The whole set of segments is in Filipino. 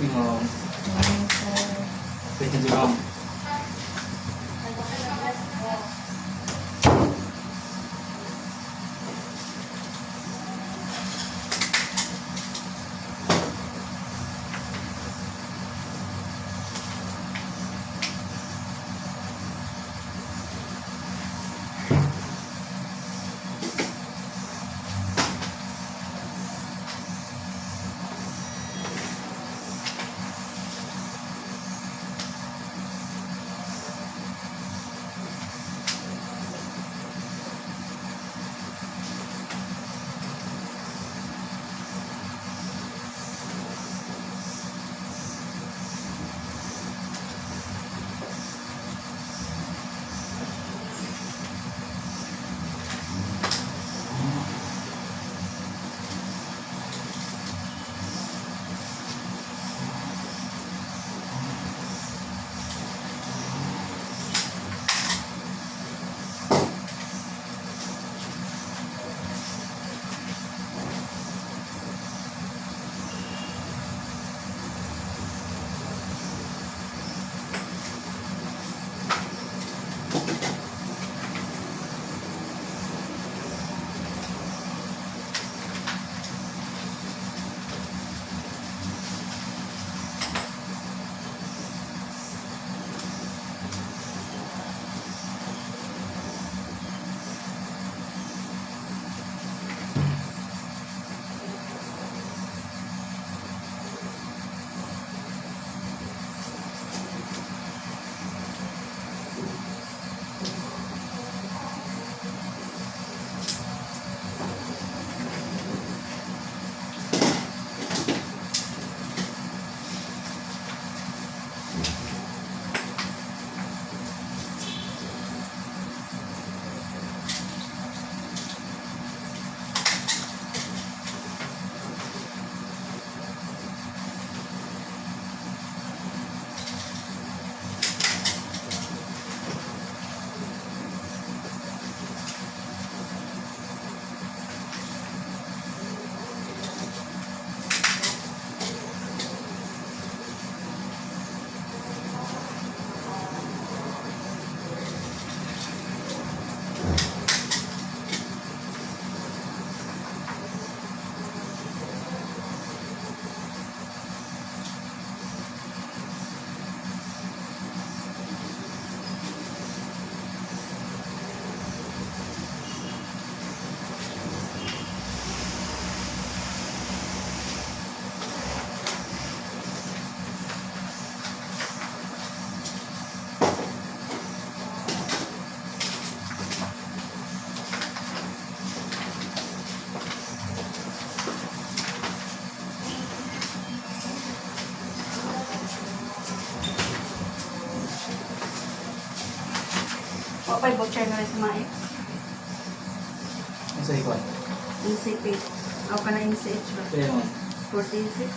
Oo. Pwede doon. Papay voucher na rin sa mga Ang sa ikon. insipid. Ako ka na NCH ba? Kaya mo. 46. 46.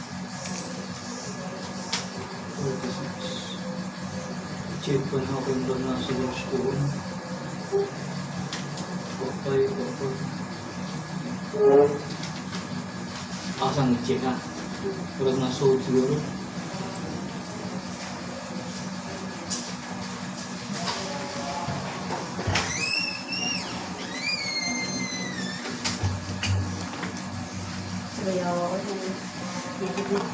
Check ko na ako yung doon na sa your school. Papay. Asang check na. Pero nasuot siguro. Sabayaw ako yung video.